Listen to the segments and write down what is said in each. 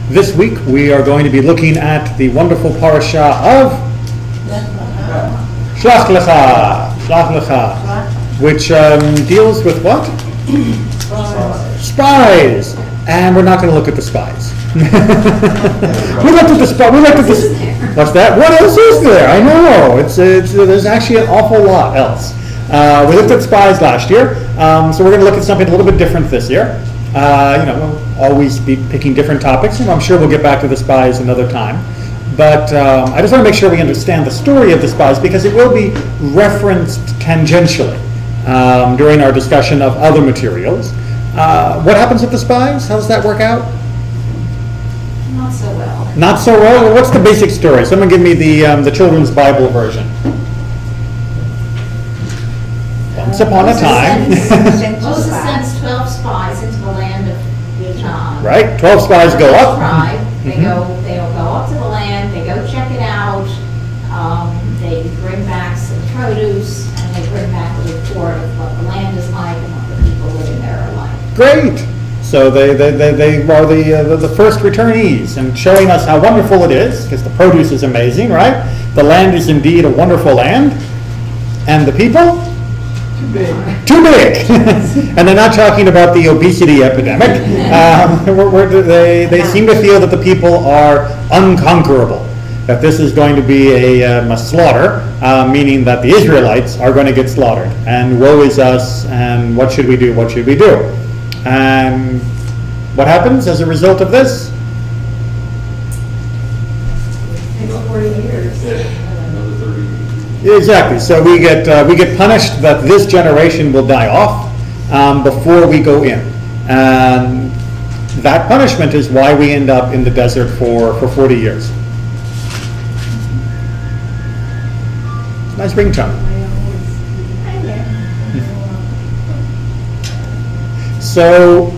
This week we are going to be looking at the wonderful parasha of Shelach Lecha, which deals with what? Spies. And we're not going to look at the spies. We looked at the spies. What's that? What else is there? I know. There's actually an awful lot else. We looked at spies last year, so we're going to look at something a little bit different this year. We'll always be picking different topics, and I'm sure we'll get back to the spies another time. But I just want to make sure we understand the story of the spies, because it will be referenced tangentially during our discussion of other materials. What happens with the spies? How does that work out? Not so well. Not so well? Well, what's the basic story? Someone give me the children's Bible version. Once upon a time. Moses sends 12 spies into the land of Canaan. Right, 12 spies go up. They'll go up to the land, they go check it out, they bring back some produce, and they bring back a report of what the land is like and what the people living there are like. Great. So they are the first returnees, and showing us how wonderful it is, because the produce is amazing, right? The land is indeed a wonderful land. And the people? Too big. And they're not talking about the obesity epidemic. They seem to feel that the people are unconquerable, that this is going to be a slaughter, meaning that the Israelites are going to get slaughtered. And woe is us, and what should we do, what should we do? And what happens as a result of this? 40 years. Another 30 years. Exactly. So we get punished that this generation will die off before we go in. And that punishment is why we end up in the desert for 40 years. Nice ringtone. So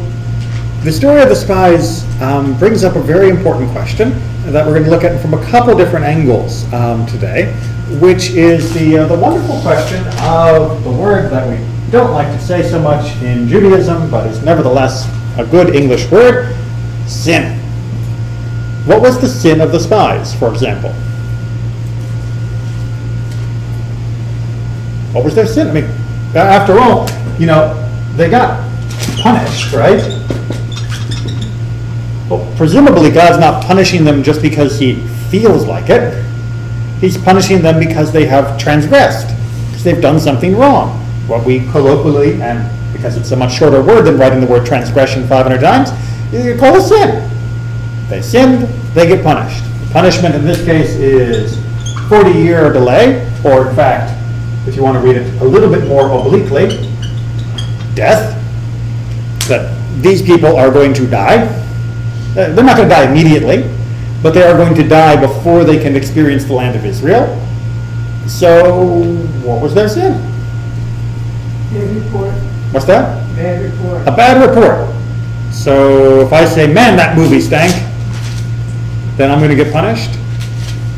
the story of the spies brings up a very important question that we're going to look at from a couple different angles today, which is the wonderful question of the word that we don't like to say so much in Judaism, but is nevertheless a good English word, sin. What was the sin of the spies, for example? What was their sin? I mean, after all, they got punished, right? Well, presumably God's not punishing them just because he feels like it. He's punishing them because they have transgressed, because they've done something wrong. What we colloquially, and because it's a much shorter word than writing the word transgression 500 times, you call it sin. They sinned, they get punished. The punishment in this case is 40-year delay, or in fact, if you want to read it a little bit more obliquely, death. That these people are going to die. They're not going to die immediately, but they are going to die before they can experience the land of Israel. So, what was their sin? Bad report. What's that? Bad report. A bad report. So, if I say, man, that movie stank, then I'm going to get punished.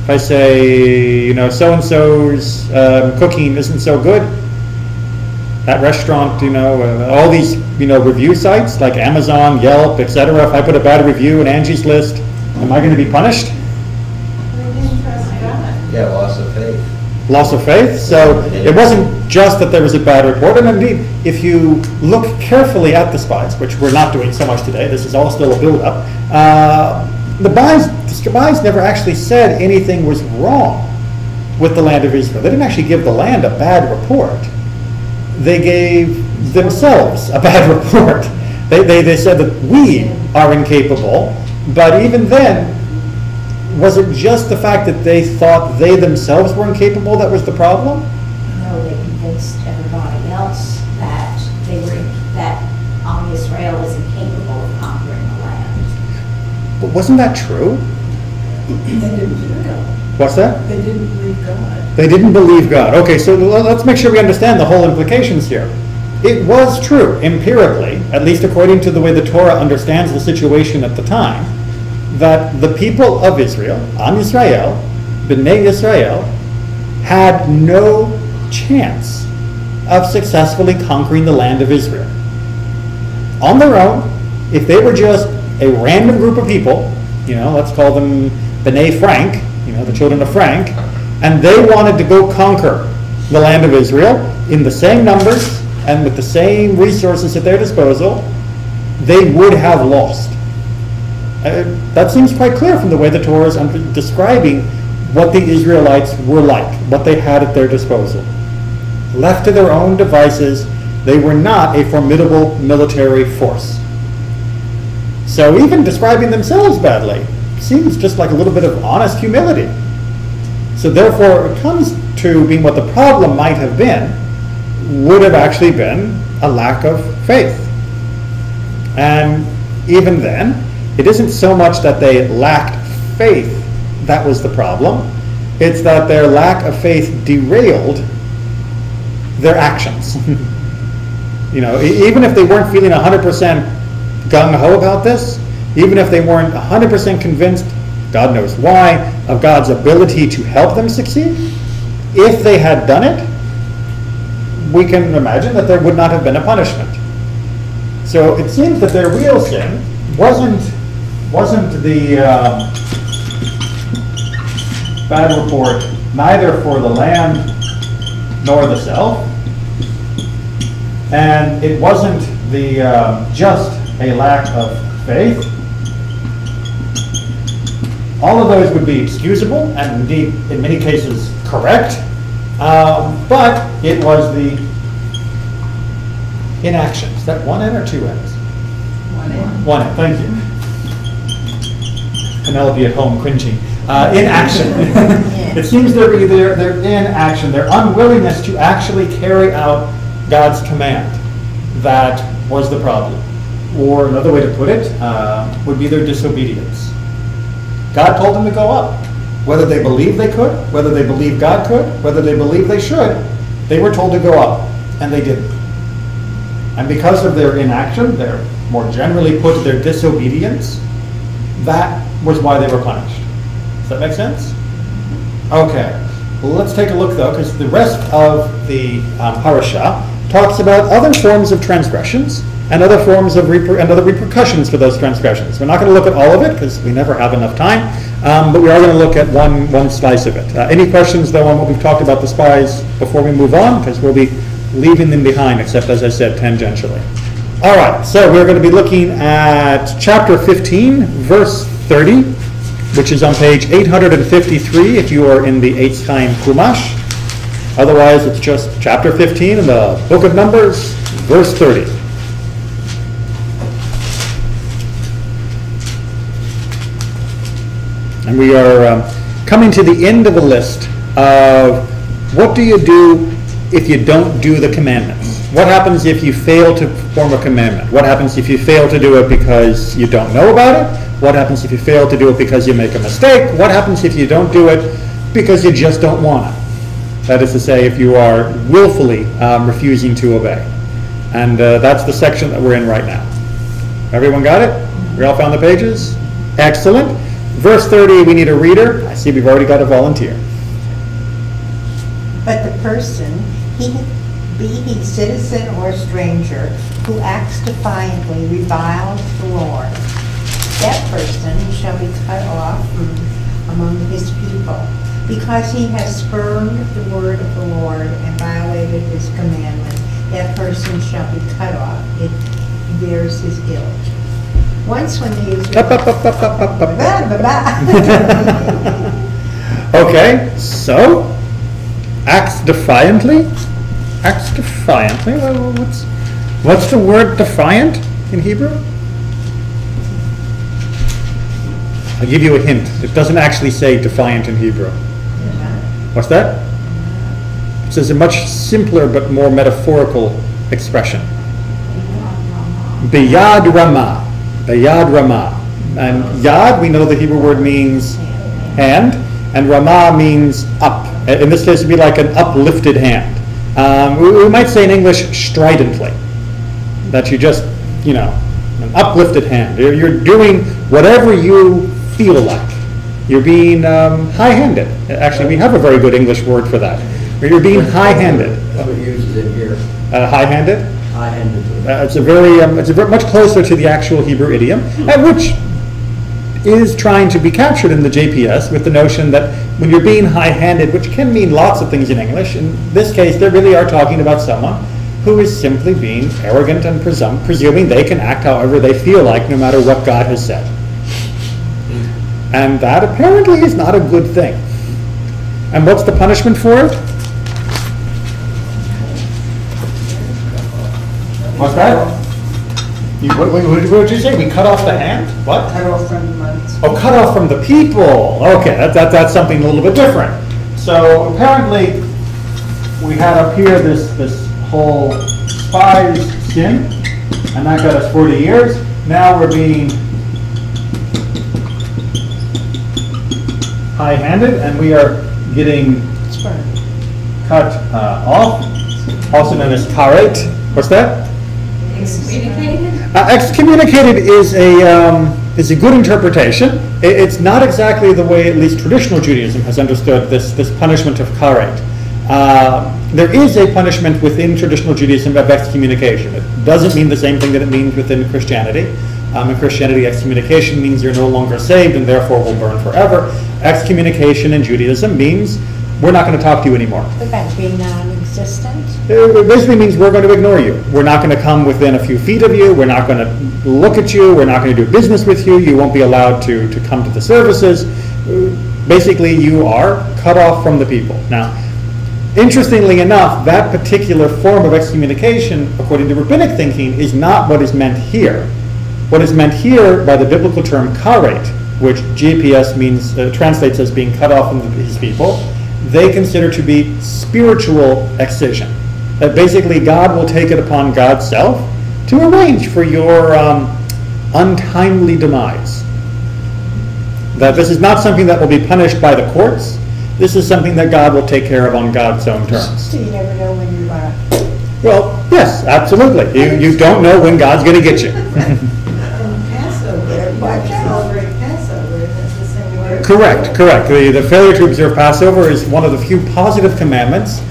If I say, so-and-so's cooking isn't so good, that restaurant, all these, review sites like Amazon, Yelp, etc. If I put a bad review in Angie's List, am I going to be punished? Yeah, loss of faith. Loss of faith. So it wasn't just that there was a bad report. And indeed, if you look carefully at the spies, which we're not doing so much today, this is all still a build-up, the spies never actually said anything was wrong with the land of Israel. They didn't actually give the land a bad report. They gave themselves a bad report. They said that we are incapable, but even then, was it just the fact that they thought they themselves were incapable that was the problem? No, they convinced everybody else that Israel is incapable of conquering the land. But wasn't that true? They didn't believe God. What's that? They didn't believe God. They didn't believe God. Okay, so let's make sure we understand the whole implications here. It was true, empirically, at least according to the way the Torah understands the situation at the time, that the people of Israel, Am Yisrael, B'nai Yisrael, had no chance of successfully conquering the land of Israel. On their own, if they were just a random group of people let's call them B'nai Frank, the children of Frank, and they wanted to go conquer the land of Israel in the same numbers and with the same resources at their disposal, they would have lost. That seems quite clear from the way the Torah is describing what the Israelites were like, what they had at their disposal. Left to their own devices, they were not a formidable military force. So even describing themselves badly seems just like a little bit of honest humility. So therefore, it comes to being what the problem might have been, would have actually been a lack of faith. And even then, it isn't so much that they lacked faith that was the problem. It's that their lack of faith derailed their actions. Even if they weren't feeling 100% gung-ho about this, even if they weren't 100% convinced, God knows why, of God's ability to help them succeed, if they had done it, we can imagine that there would not have been a punishment. So it seems that their real sin wasn't the bad report neither for the land nor the self, and it wasn't the just a lack of faith. All of those would be excusable and indeed in many cases correct, but it was the inaction. Is that one N or two N's? One N, thank you. Penelope at home cringing. Inaction. It seems their inaction, their unwillingness to actually carry out God's command, that was the problem. Or another way to put it would be their disobedience. God told them to go up. Whether they believed they could, whether they believed God could, whether they believed they should, they were told to go up, and they didn't. And because of their inaction, their more generally put, their disobedience, that was why they were punished. Does that make sense? Okay. Well, let's take a look, though, because the rest of the parasha talks about other forms of transgressions and other forms of other repercussions for those transgressions. We're not going to look at all of it because we never have enough time, but we are going to look at one slice of it. Any questions, though, on what we've talked about the spies before we move on? Because we'll be leaving them behind, except, as I said, tangentially. All right, so we're going to be looking at chapter 15, verse 30, which is on page 853 if you are in the Eitz Chaim Chumash. Otherwise, it's just chapter 15 in the book of Numbers, verse 30. And we are coming to the end of the list of what do you do if you don't do the commandments? What happens if you fail to perform a commandment? What happens if you fail to do it because you don't know about it? What happens if you fail to do it because you make a mistake? What happens if you don't do it because you just don't want to? That is to say, if you are willfully refusing to obey. And that's the section that we're in right now. Everyone got it? We all found the pages? Excellent. Verse 30, we need a reader. I see we've already got a volunteer. But the person, be he citizen or stranger, who acts defiantly, reviles the Lord, that person shall be cut off from among his people, because he has spurned the word of the Lord and violated his commandment. That person shall be cut off. It bears his guilt. Once when the Okay, so acts defiantly. Acts defiantly. Well, what's the word defiant in Hebrew? I'll give you a hint. It doesn't actually say defiant in Hebrew. What's that? It says a much simpler but more metaphorical expression. Biyad Ramah. Biyad Ramah. And Yad, we know the Hebrew word means hand, and Ramah means up. In this case, it would be like an uplifted hand. We might say in English, stridently. That you just, an uplifted hand. You're doing whatever you feel like. You're being high-handed. Actually, we have a very good English word for that. You're being high-handed. That's what uses in here. High-handed? High-handed. It's much closer to the actual Hebrew idiom, which is trying to be captured in the JPS with the notion that when you're being high-handed, which can mean lots of things in English, in this case they really are talking about someone who is simply being arrogant and presuming they can act however they feel like no matter what God has said. And that apparently is not a good thing. And what's the punishment for it? What's that? What did you say? We cut off the hand? What? Cut off from the months. Oh, cut off from the people. Okay, that's something a little bit different. So apparently, we had up here this whole Spies sin, and that got us 40 years. Now we're being high-handed, and we are getting cut off, also known as karet. What's that? Excommunicated? Excommunicated is a good interpretation. It's not exactly the way at least traditional Judaism has understood this punishment of karet. There is a punishment within traditional Judaism of excommunication. It doesn't mean the same thing that it means within Christianity. In Christianity, excommunication means you're no longer saved and therefore will burn forever. Excommunication in Judaism means we're not going to talk to you anymore. What about being non-existent? It basically means we're going to ignore you. We're not going to come within a few feet of you. We're not going to look at you. We're not going to do business with you. You won't be allowed to come to the services. Basically, you are cut off from the people. Now, interestingly enough, that particular form of excommunication, according to rabbinic thinking, is not what is meant here. What is meant here by the biblical term karet, which GPS means translates as being cut off from his people, they consider to be spiritual excision. That basically God will take it upon God's self to arrange for your untimely demise. That this is not something that will be punished by the courts. This is something that God will take care of on God's own terms. So you never know when you're gonna. Well, yes, absolutely. You don't know when God's going to get you. Passover, Watch out. celebrate Passover, that's the same way. Correct. The failure to observe Passover is one of the few positive commandments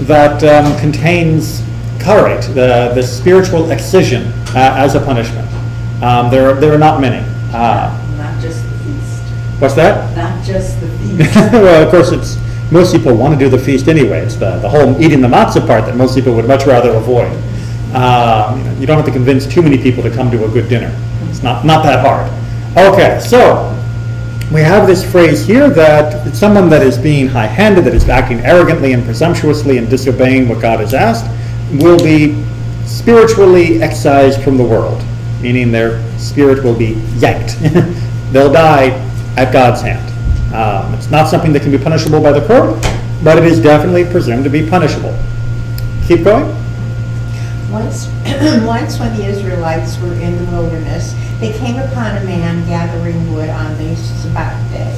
that contains karet, the spiritual excision, as a punishment. There are not many. Not just the feast. What's that? Not just the feast. Well, of course, most people want to do the feast anyway. It's the whole eating the matzah part that most people would much rather avoid. You don't have to convince too many people to come to a good dinner. It's not that hard. Okay, so we have this phrase here that it's someone that is being high-handed, that is acting arrogantly and presumptuously and disobeying what God has asked, will be spiritually excised from the world, meaning their spirit will be yanked. They'll die at God's hand. It's not something that can be punishable by the court, but it is definitely presumed to be punishable. Keep going. Once when the Israelites were in the wilderness, they came upon a man gathering wood on the Sabbath day.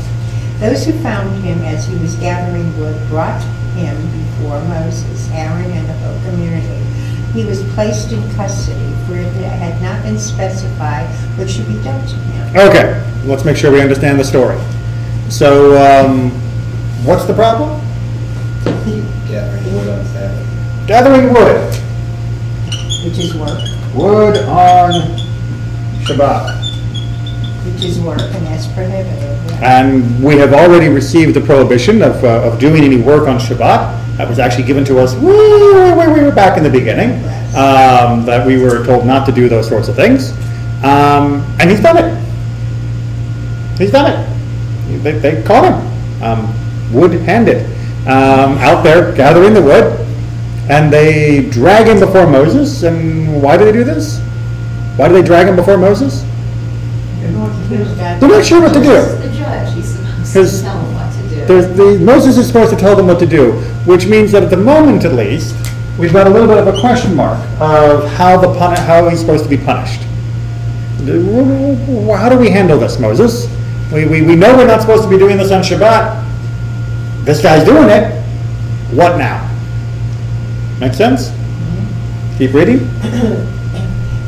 Those who found him as he was gathering wood brought him before Moses, Aaron, and the whole community. He was placed in custody, for it had not been specified what should be done to him. Okay, let's make sure we understand the story. So, what's the problem? Gathering wood on Sabbath. Gathering wood. Which is work. Wood on Shabbat. Which is work, and that's prohibited. Yeah. And we have already received the prohibition of doing any work on Shabbat. That was actually given to us way we were back in the beginning. That we were told not to do those sorts of things. And he's done it. He's done it. They caught him, wood-handed, out there gathering the wood. And they drag him before Moses. And why do they do this? Why do they drag him before Moses? They're not sure what to do. Moses is the judge, he's supposed to tell them what to do. Moses is supposed to tell them what to do, which means that at the moment, at least, we've got a little bit of a question mark of how he's supposed to be punished. How do we handle this, Moses? We know we're not supposed to be doing this on Shabbat. This guy's doing it. What now? Make sense? Mm-hmm. Keep reading.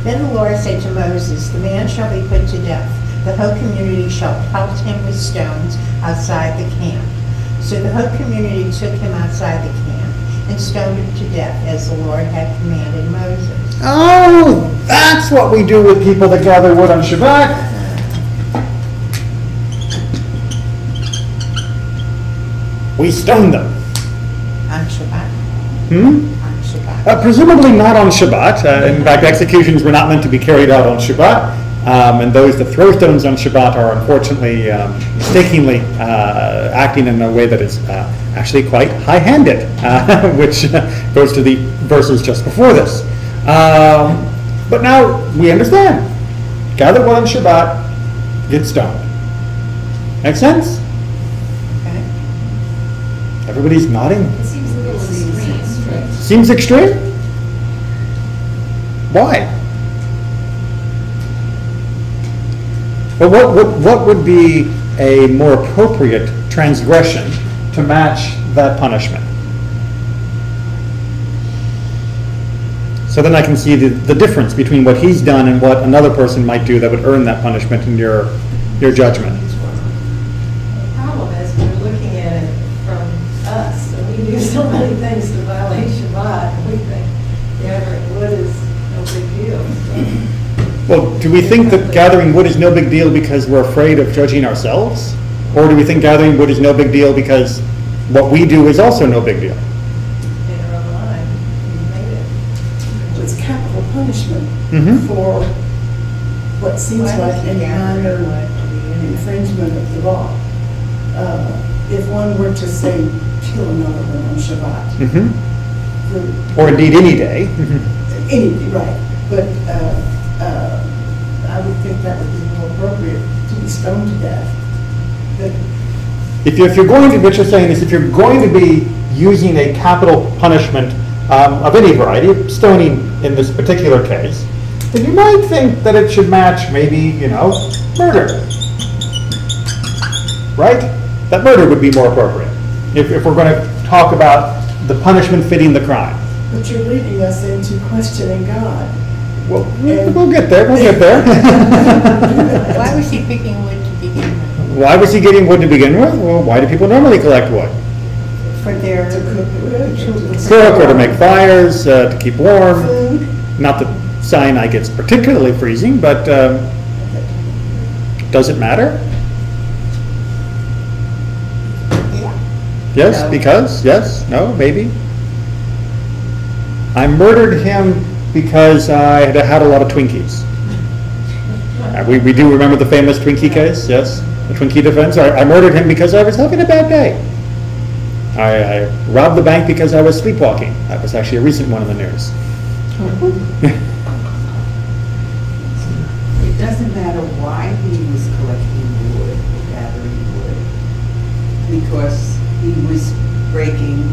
Then the Lord said to Moses, the man shall be put to death. The whole community shall pelt him with stones outside the camp. So the whole community took him outside the camp and stoned him to death, as the Lord had commanded Moses. Oh, that's what we do with people that gather wood on Shabbat. we stone them. On Shabbat. Hmm? On Shabbat. Presumably not on Shabbat. In fact, executions were not meant to be carried out on Shabbat. And those that throw stones on Shabbat are unfortunately mistakenly acting in a way that is actually quite high-handed, which goes to the verses just before this. But now we understand. Gather wood on Shabbat, get stoned. Make sense? Okay. Everybody's nodding. It seems a little extreme. Seems extreme? Why? But what would be a more appropriate transgression to match that punishment? So then I can see the difference between what he's done and what another person might do that would earn that punishment in your judgment. The problem is we're looking at it from us, and we do so many things to violate Shabbat, and we think gathering wood is no big deal. So. Well, do we think that gathering wood is no big deal because we're afraid of judging ourselves? Or do we think gathering wood is no big deal because what we do is also no big deal? In our own mind, we made it. It's capital punishment Mhm. for what seems Why like would you a gather minor wood to begin with? infringement of the law. If one were to say, kill another one on Shabbat, Mhm. the- Or indeed any day. any, right, but I would think that would be more appropriate to be stoned to death. But If you're going to, what you're saying is if you're going to be using a capital punishment of any variety, stoning in this particular case, then you might think that it should match maybe, murder. Right? That murder would be more appropriate. If we're going to talk about the punishment fitting the crime. but you're leading us into questioning God. Well, we'll get there, Why was he picking wood to begin with? Why was he getting wood to begin with? Well, why do people normally collect wood? For their To cook wood, to Cook or to make fires, to keep warm. food. Not that Sinai gets particularly freezing, but does it matter? Yeah. Yes, No. because? Yes? No? Maybe? I murdered him because I had had a lot of Twinkies. We do remember the famous Twinkie case, yes? The Twinkie defense. I murdered him because I was having a bad day. I robbed the bank because I was sleepwalking. That was actually a recent one in the news. It doesn't matter why he was collecting wood, or gathering wood, because he was breaking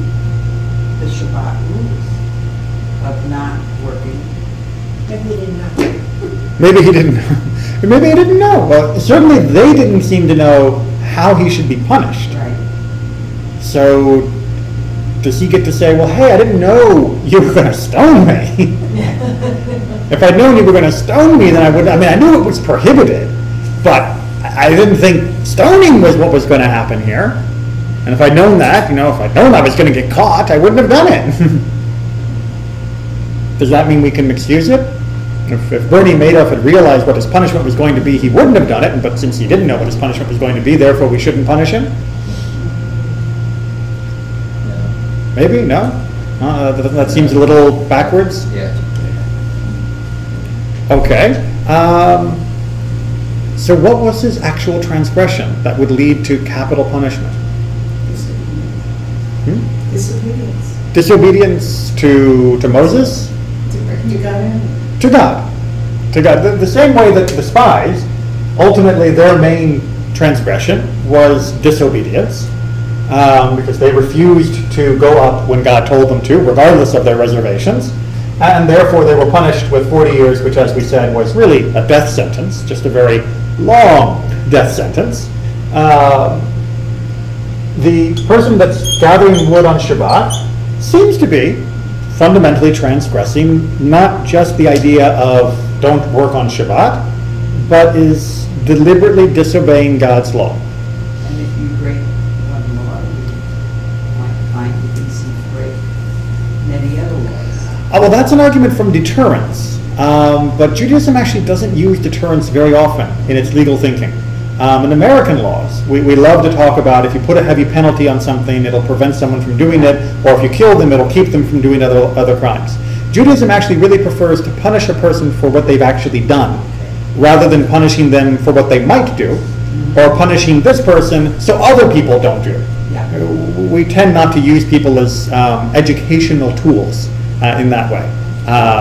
the Shabbat rules of not working. Maybe he didn't know. Maybe he didn't know. Maybe he didn't know. Well, certainly they didn't seem to know how he should be punished. Right. So does he get to say, well, hey, I didn't know you were going to stone me. If I'd known you were going to stone me, then I would. I mean, I knew it was prohibited, but I didn't think stoning was what was going to happen here. And if I'd known that, if I'd known I was going to get caught, I wouldn't have done it. Does that mean we can excuse it? If Bernie Madoff had realized what his punishment was going to be, he wouldn't have done it. But since he didn't know what his punishment was going to be, therefore we shouldn't punish him? No. Maybe? No? That seems a little backwards. Yeah. Okay. So what was his actual transgression that would lead to capital punishment? Disobedience. Disobedience to Moses? You got in. To God. To God. The same way that the spies, ultimately their main transgression was disobedience, because they refused to go up when God told them to, regardless of their reservations, and therefore they were punished with 40 years, which, as we said, was really a death sentence, just a very long death sentence. The person that's gathering wood on Shabbat seems to be fundamentally transgressing not just the idea of don't work on Shabbat, but is deliberately disobeying God's law. And if you break one law, you might find you can see break many other laws. Well, that's an argument from deterrence, but Judaism actually doesn't use deterrence very often in its legal thinking. In American laws, we love to talk about if you put a heavy penalty on something, it'll prevent someone from doing it, or if you kill them, it'll keep them from doing other crimes. Judaism actually really prefers to punish a person for what they've actually done, rather than punishing them for what they might do, or punishing this person so other people don't do it. We tend not to use people as educational tools in that way,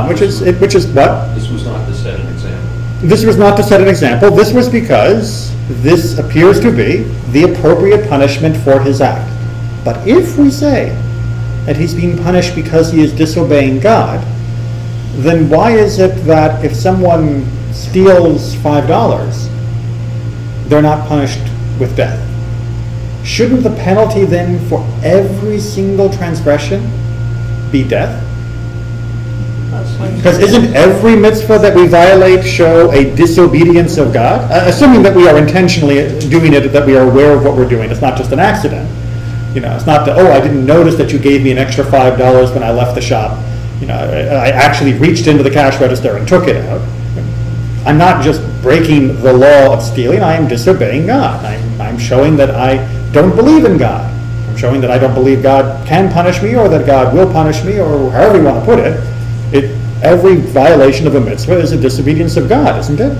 which is what? This was not to set an example. This was not to set an example. This was because this appears to be the appropriate punishment for his act. But if we say that he's being punished because he is disobeying God, then why is it that if someone steals $5, they're not punished with death? Shouldn't the penalty then for every single transgression be death? Because isn't every mitzvah that we violate show a disobedience of God? Assuming that we are intentionally doing it, that we are aware of what we're doing. It's not just an accident. It's not that, oh, I didn't notice that you gave me an extra $5 when I left the shop. I actually reached into the cash register and took it out. I'm not just breaking the law of stealing, I am disobeying God. I'm showing that I don't believe in God. I'm showing that I don't believe God can punish me, or that God will punish me, or however you want to put it. Every violation of a mitzvah is a disobedience of God, isn't it?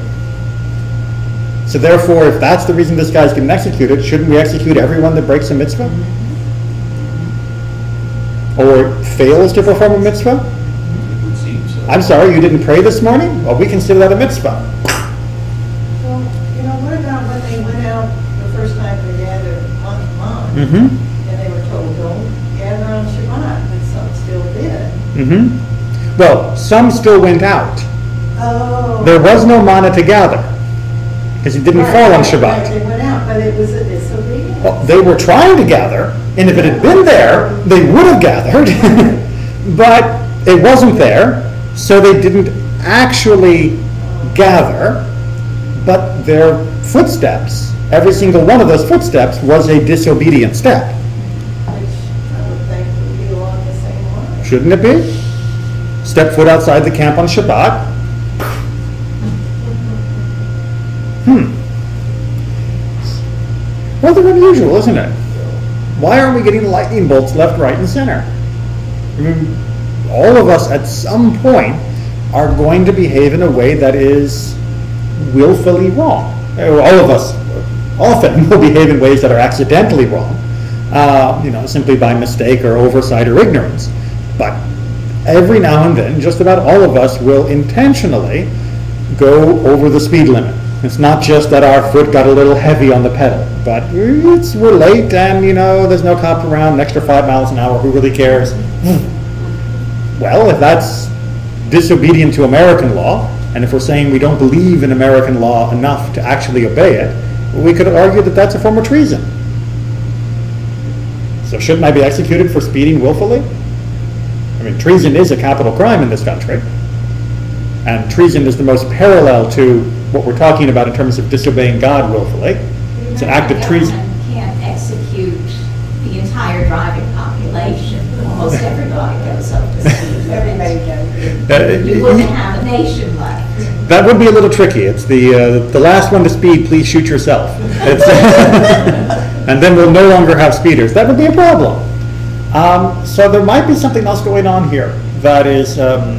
So therefore, if that's the reason this guy's getting executed, shouldn't we execute everyone that breaks a mitzvah? Or fails to perform a mitzvah? It would seem so. I'm sorry, you didn't pray this morning? Well, we consider that a mitzvah. Well, what about when they went out the first time they gathered month, Mm-hmm. and they were told, don't gather on Shabbat, but some still did. Mm-hmm. Well, some still went out. Oh. There was no manna to gather, because it didn't fall on Shabbat. Right, they went out, but it was a disobedience. Well, they were trying to gather, and if it had been there, they would have gathered, but it wasn't there, so they didn't actually gather, but their footsteps, every single one of those footsteps was a disobedient step. Which I would think would be along the same line. Shouldn't it be? Step foot outside the camp on Shabbat. Rather unusual, isn't it? Why aren't we getting lightning bolts left, right, and center? I mean, all of us at some point are going to behave in a way that is willfully wrong. All of us often will behave in ways that are accidentally wrong, simply by mistake or oversight or ignorance. But every now and then, just about all of us will intentionally go over the speed limit. It's not just that our foot got a little heavy on the pedal, but we're late and, there's no cop around, an extra 5 miles an hour, who really cares? Well, if that's disobedient to American law, and if we're saying we don't believe in American law enough to actually obey it, we could argue that that's a form of treason. So shouldn't I be executed for speeding willfully? I mean, treason is a capital crime in this country, and treason is the most parallel to what we're talking about in terms of disobeying God willfully. It's an act of treason. The government can't execute the entire driving population. Almost everybody goes up to speed. Everybody does. You wouldn't have a nation left. That would be a little tricky. It's the last one to speed, please shoot yourself. And then we'll no longer have speeders. That would be a problem. So there might be something else going on here that is a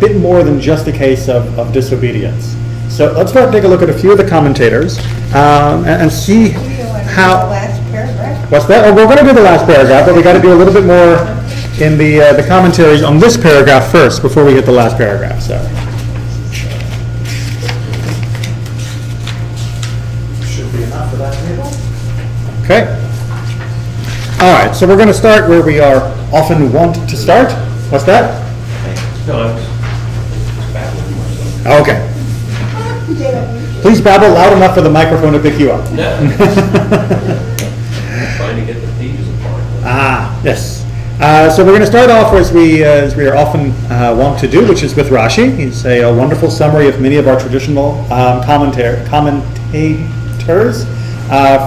bit more than just a case of disobedience. So let's start to take a look at a few of the commentators and see how. The last paragraph? What's that? Oh, we're going to do the last paragraph, but we got to do a little bit more in the commentaries on this paragraph first before we hit the last paragraph. So. Should be enough for that table. Okay. All right. So we're going to start where we are often wont to start. What's that? No, I was just battling myself. Okay. Please babble loud enough for the microphone to pick you up. No. Trying to get the pages apart. Ah, yes. So we're going to start off as we are often wont to do, which is with Rashi. He's a wonderful summary of many of our traditional commentators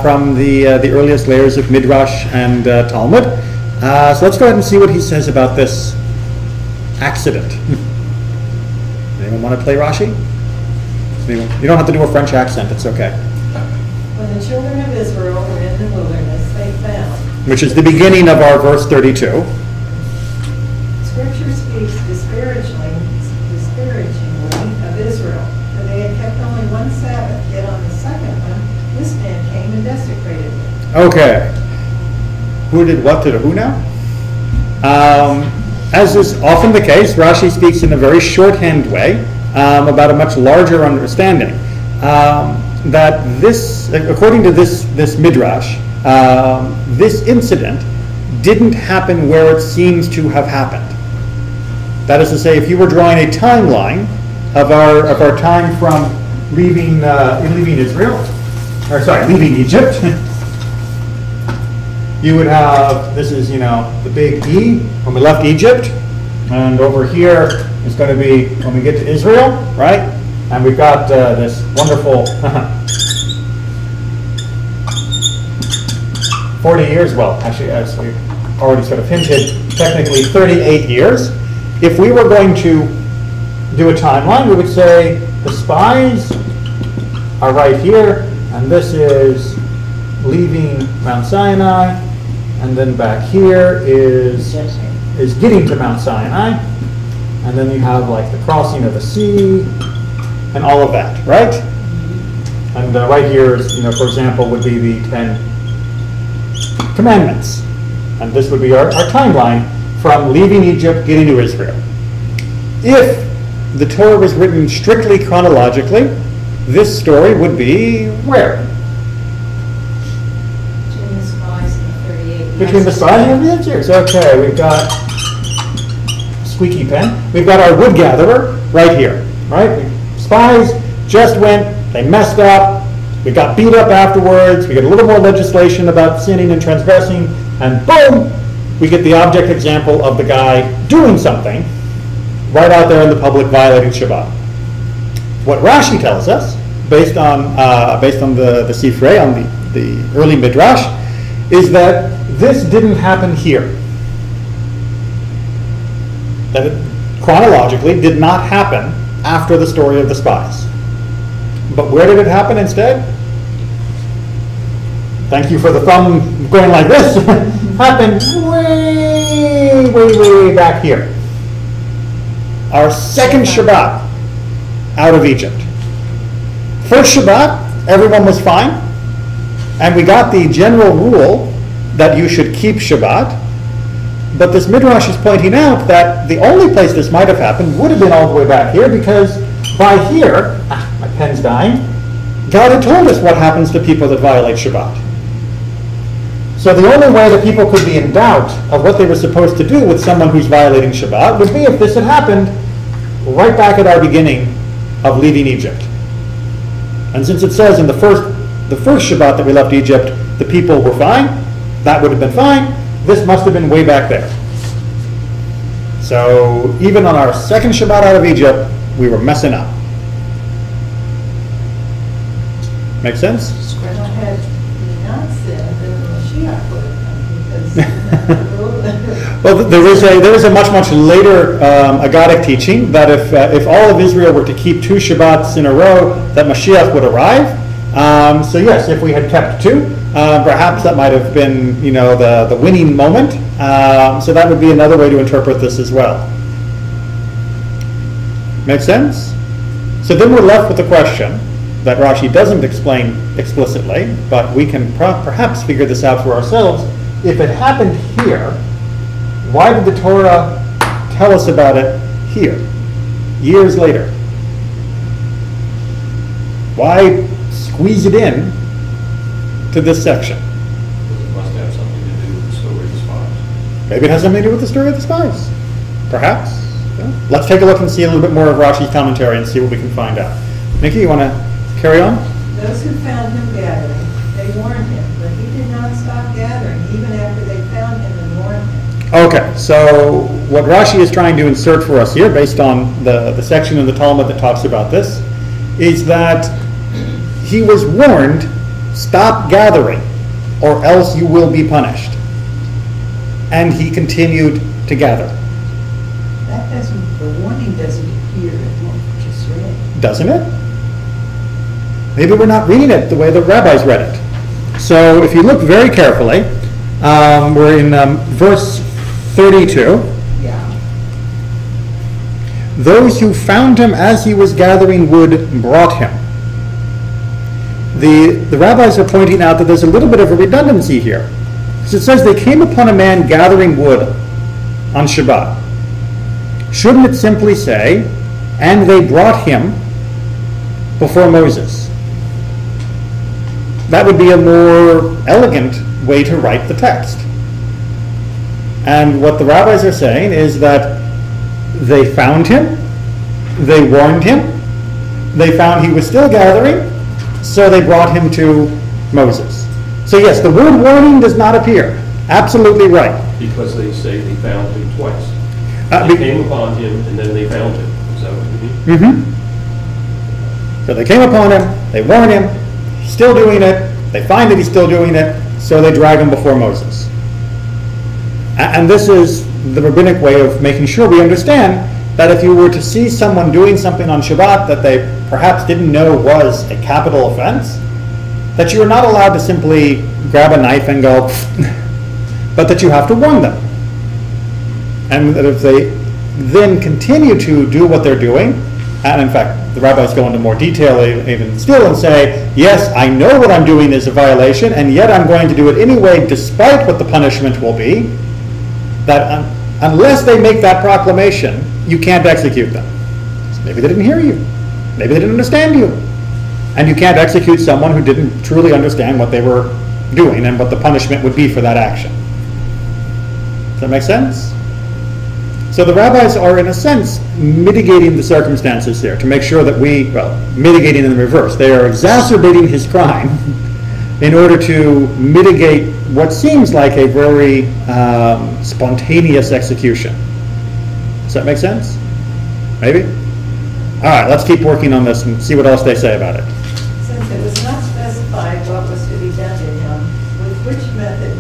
from the earliest layers of Midrash and Talmud. So let's go ahead and see what he says about this accident. Anyone want to play Rashi? You don't have to do a French accent, it's okay. When the children of Israel were in the wilderness, they found. Which is the beginning of our verse 32. Scripture speaks disparagingly of Israel, for they had kept only one Sabbath, yet on the second one, this man came and desecrated it. Okay. Who did what to the who now? As is often the case, Rashi speaks in a very shorthand way about a much larger understanding. That this, according to this midrash, this incident didn't happen where it seems to have happened. That is to say, if you were drawing a timeline of our time from leaving Israel, or sorry, leaving Egypt, you would have, this is, the big E when we left Egypt, and over here is going to be when we get to Israel, right? And we've got this wonderful 40 years, well, actually, as we already sort of hinted, technically 38 years. If we were going to do a timeline, we would say the spies are right here, and this is leaving Mount Sinai, and then back here is getting to Mount Sinai, and then you have like the crossing of the sea, and all of that, right? And right here is, for example, would be the 10 Commandments, and this would be our timeline from leaving Egypt, getting to Israel. If the Torah was written strictly chronologically, this story would be where? Between the spies and the 38 years. Between the spies and the 38 years. Okay, we've got squeaky pen. We've got our wood gatherer right here, right? Spies just went, they messed up, we got beat up afterwards, we get a little more legislation about sinning and transgressing, and boom, we get the object example of the guy doing something right out there in the public violating Shabbat. What Rashi tells us, based on the Sifrei, on the early Midrash, is that this didn't happen here. That it chronologically did not happen after the story of the spies. But where did it happen instead? Thank you for the thumb going like this. Happened way, way, way back here. Our second Shabbat out of Egypt. First Shabbat, everyone was fine. And we got the general rule that you should keep Shabbat. But this Midrash is pointing out that the only place this might have happened would have been all the way back here, because by here, my pen's dying, God had told us what happens to people that violate Shabbat. So the only way that people could be in doubt of what they were supposed to do with someone who's violating Shabbat would be if this had happened right back at our beginning of leaving Egypt. And since it says in the first Shabbat that we left Egypt, the people were fine, that would have been fine. This must have been way back there. So even on our second Shabbat out of Egypt, we were messing up. Make sense? Had we not sinned, then the Mashiach would have come, because well, there is a much later Agadic teaching that if all of Israel were to keep 2 Shabbats in a row, that Mashiach would arrive. So yes, if we had kept 2, perhaps that might have been, the winning moment. So that would be another way to interpret this as well. Make sense? So then we're left with the question that Rashi doesn't explain explicitly, but we can perhaps figure this out for ourselves. If it happened here, why did the Torah tell us about it here, years later? Why squeeze it in to this section? It must have something to do with the story of the spies. Maybe it has something to do with the story of the spies. Perhaps. Yeah. Let's take a look and see a little bit more of Rashi's commentary and see what we can find out. Nikki, you want to carry on? those who found him gathering, they warned him, but he did not stop gathering, even after they found him and warned him. Okay, so what Rashi is trying to insert for us here, based on the section in the Talmud that talks about this, is that he was warned, stop gathering, or else you will be punished. And he continued to gather. That doesn't, the warning doesn't appear in what we just read. Doesn't it? maybe we're not reading it the way the rabbis read it. So if you look very carefully, we're in verse 32. Yeah. Those who found him as he was gathering wood brought him. The rabbis are pointing out that there's a little bit of a redundancy here. Because it says they came upon a man gathering wood on Shabbat. Shouldn't it simply say, and they brought him before Moses? That would be a more elegant way to write the text. And what the rabbis are saying is that they found him, they warned him, they found he was still gathering, so they brought him to Moses. So yes, the word warning does not appear. Absolutely right. Because they say they found him twice. They came upon him and then they found him. Is that what you mean? Mm-hmm. So they came upon him, they warned him, he's still doing it, they find that he's still doing it, so they drag him before Moses. And this is the rabbinic way of making sure we understand that if you were to see someone doing something on Shabbat that they perhaps didn't know was a capital offense, that you are not allowed to simply grab a knife and go, but that you have to warn them. And that if they then continue to do what they're doing, and in fact, the rabbis go into more detail even still and say, yes, I know what I'm doing is a violation, and yet I'm going to do it anyway despite what the punishment will be, that unless they make that proclamation, you can't execute them. So maybe they didn't hear you. Maybe they didn't understand you. And you can't execute someone who didn't truly understand what they were doing and what the punishment would be for that action. Does that make sense? So the rabbis are, in a sense, mitigating the circumstances here to make sure that mitigating in the reverse. They are exacerbating his crime in order to mitigate what seems like a very spontaneous execution. Does that make sense? Maybe? All right, let's keep working on this and see what else they say about it. Since it was not specified what was to be done to him, with which method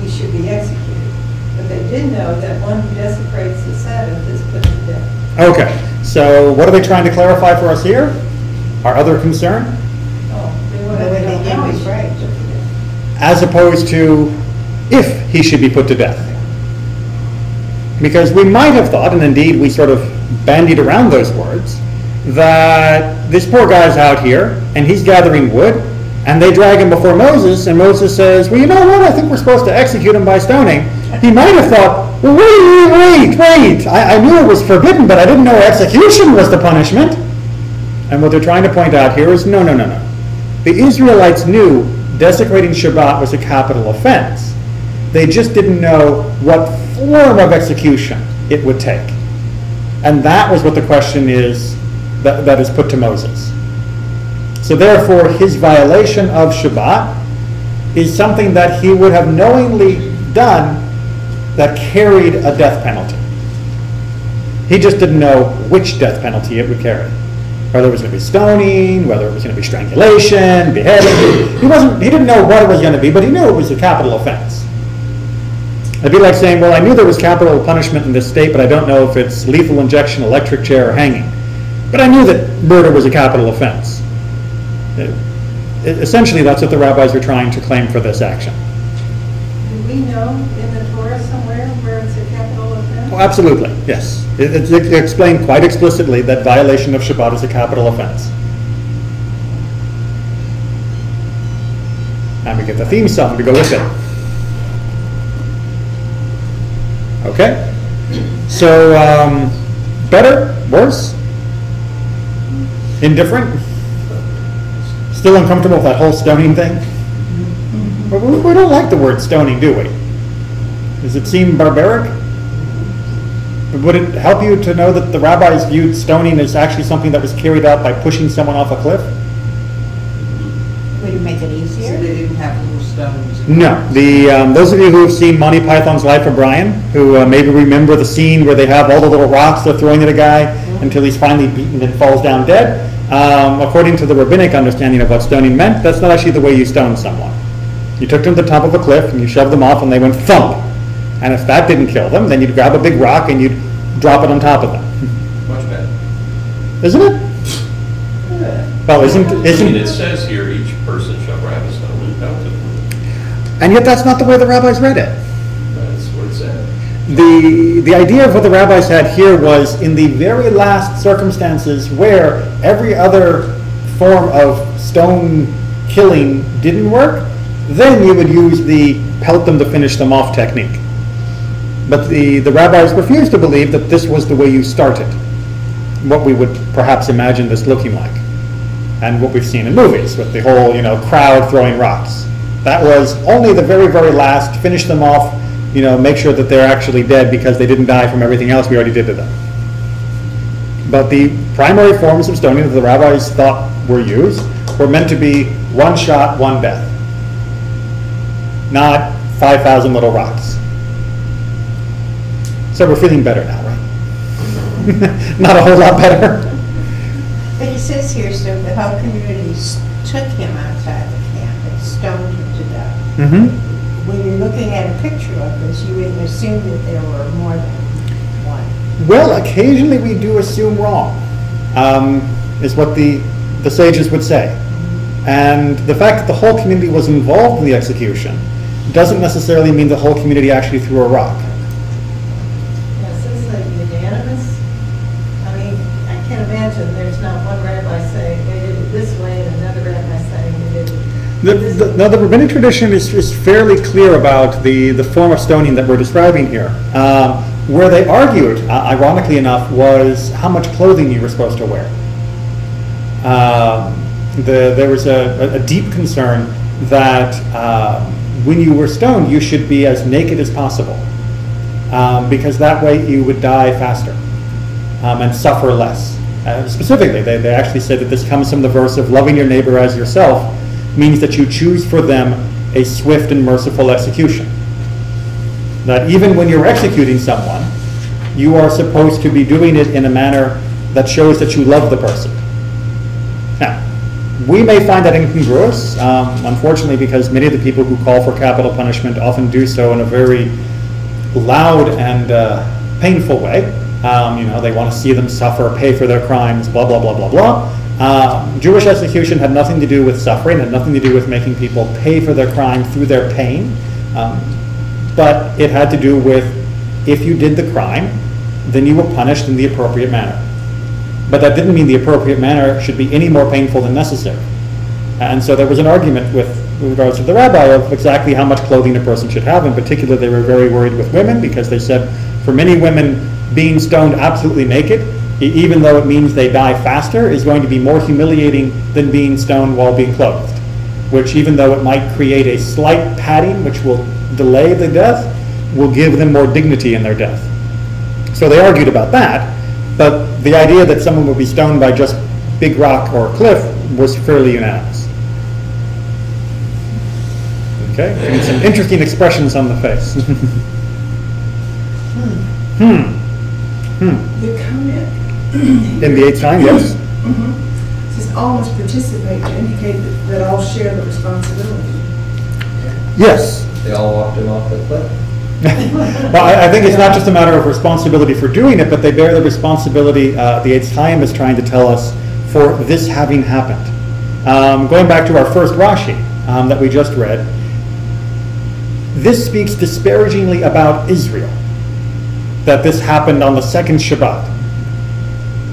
he should be executed. But they did know that one who desecrates the Sabbath is put to death. Okay, so what are they trying to clarify for us here? Our other concern? As opposed to if he should be put to death. Because we might have thought, and indeed we sort of bandied around those words, that this poor guy's out here and he's gathering wood and they drag him before Moses and Moses says, well, you know what, I think we're supposed to execute him by stoning. He might have thought, well, wait, I knew it was forbidden, but I didn't know execution was the punishment. And what they're trying to point out here is no. The Israelites knew desecrating Shabbat was a capital offense. They just didn't know what form of execution it would take. And that was what the question is that is put to Moses. So therefore, his violation of Shabbat is something that he would have knowingly done that carried a death penalty. He just didn't know which death penalty it would carry. Whether it was going to be stoning, whether it was going to be strangulation, beheading. He didn't know what it was going to be, but he knew it was a capital offense. It'd be like saying, well, I knew there was capital punishment in this state, but I don't know if it's lethal injection, electric chair, or hanging. But I knew that murder was a capital offense. Essentially, that's what the rabbis are trying to claim for this action. Do we know in the Torah somewhere where it's a capital offense? Oh, absolutely, yes. It's explained quite explicitly that violation of Shabbat is a capital offense. And we get the theme song to go with it. Okay? So, better? Worse? Indifferent? Still uncomfortable with that whole stoning thing? But we don't like the word stoning, do we? Does it seem barbaric? Would it help you to know that the rabbis viewed stoning as actually something that was carried out by pushing someone off a cliff? Would it make it easier? So they didn't have little stones? No. Those of you who have seen Monty Python's Life of Brian, who maybe remember the scene where they have all the little rocks they're throwing at a guy until he's finally beaten and falls down dead, according to the rabbinic understanding of what stoning meant, that's not actually the way you stone someone. You took them to the top of a cliff and you shoved them off and they went thump. And if that didn't kill them, then you'd grab a big rock and you'd drop it on top of them. Much better. isn't it? Well, I mean, isn't, it says here, each person shall grab a stone and pelt it with it. and yet that's not the way the rabbis read it. That's what it said. The idea of what the rabbis had here was in the very last circumstances where every other form of stone killing didn't work, then you would use the pelt them to finish them off technique. But the rabbis refused to believe that this was the way you started, what we would perhaps imagine this looking like, and what we've seen in movies with the whole, crowd throwing rocks. That was only the very, very last, finish them off, make sure that they're actually dead because they didn't die from everything else we already did to them. But the primary forms of stoning that the rabbis thought were used were meant to be one shot, one death, not 5,000 little rocks. So we're feeling better now, right? Not a whole lot better. But it says here, so the whole community took him outside the camp and stoned him to death. Mm-hmm. When you're looking at a picture of this, you would assume that there were more than one. Well, occasionally we do assume wrong, is what the sages would say. And the fact that the whole community was involved in the execution doesn't necessarily mean the whole community actually threw a rock. Yeah, since like unanimous, I mean, I can't imagine there's not one rabbi saying they did it this way and another rabbi saying they did it. Now, the rabbinic tradition is fairly clear about the form of stoning that we're describing here. Where they argued, ironically enough, was how much clothing you were supposed to wear. There was a deep concern that when you were stoned, you should be as naked as possible, because that way you would die faster and suffer less. Specifically, they actually said that this comes from the verse of loving your neighbor as yourself, means that you choose for them a swift and merciful execution. That even when you're executing someone, you are supposed to be doing it in a manner that shows that you love the person. Now, we may find that incongruous, unfortunately, because many of the people who call for capital punishment often do so in a very loud and painful way. They want to see them suffer, pay for their crimes, blah, blah, blah, blah, blah. Jewish execution had nothing to do with suffering, had nothing to do with making people pay for their crime through their pain, but it had to do with if you did the crime, then you were punished in the appropriate manner. But that didn't mean the appropriate manner should be any more painful than necessary. And so there was an argument with regards to the rabbi of exactly how much clothing a person should have. In particular, they were very worried with women because they said for many women, being stoned absolutely naked, even though it means they die faster, is going to be more humiliating than being stoned while being clothed, which even though it might create a slight padding, which will delay the death, will give them more dignity in their death. So they argued about that, but the idea that someone would be stoned by just big rock or cliff was fairly unanimous. Okay, and some interesting expressions on the face. The comment. In the 8th time, yes. Says all must participate to indicate that all share the responsibility. Yes. They all walked him off the cliff. Well, I think it's not just a matter of responsibility for doing it, but they bear the responsibility, the 8th time is trying to tell us, for this having happened. Going back to our first Rashi that we just read, this speaks disparagingly about Israel, that this happened on the second Shabbat.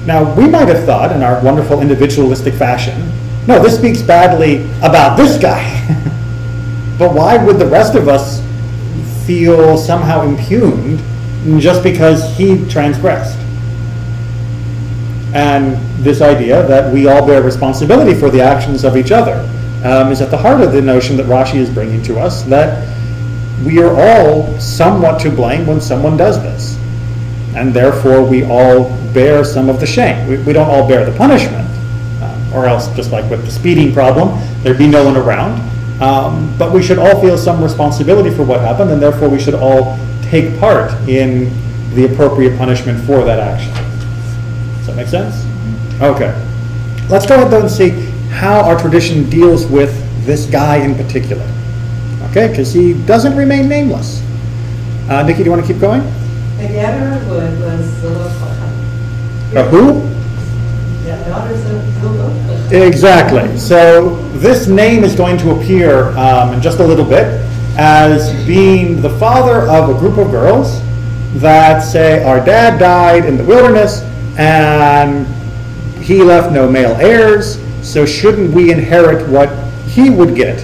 Now, we might have thought in our wonderful individualistic fashion, no, this speaks badly about this guy. But why would the rest of us feel somehow impugned just because he transgressed? And this idea that we all bear responsibility for the actions of each other is at the heart of the notion that Rashi is bringing to us, that we are all somewhat to blame when someone does this. And therefore we all bear some of the shame. We don't all bear the punishment, or else just like with the speeding problem, there'd be no one around. But we should all feel some responsibility for what happened, and therefore we should all take part in the appropriate punishment for that action. Does that make sense? Okay. Let's go ahead though and see how our tradition deals with this guy in particular. Okay, because he doesn't remain nameless. Nikki, do you want to keep going? The gatherer of wood was the Lecha. Who? daughters of Zilpah. Exactly. So this name is going to appear in just a little bit as being the father of a group of girls that say, our dad died in the wilderness and he left no male heirs, so shouldn't we inherit what he would get,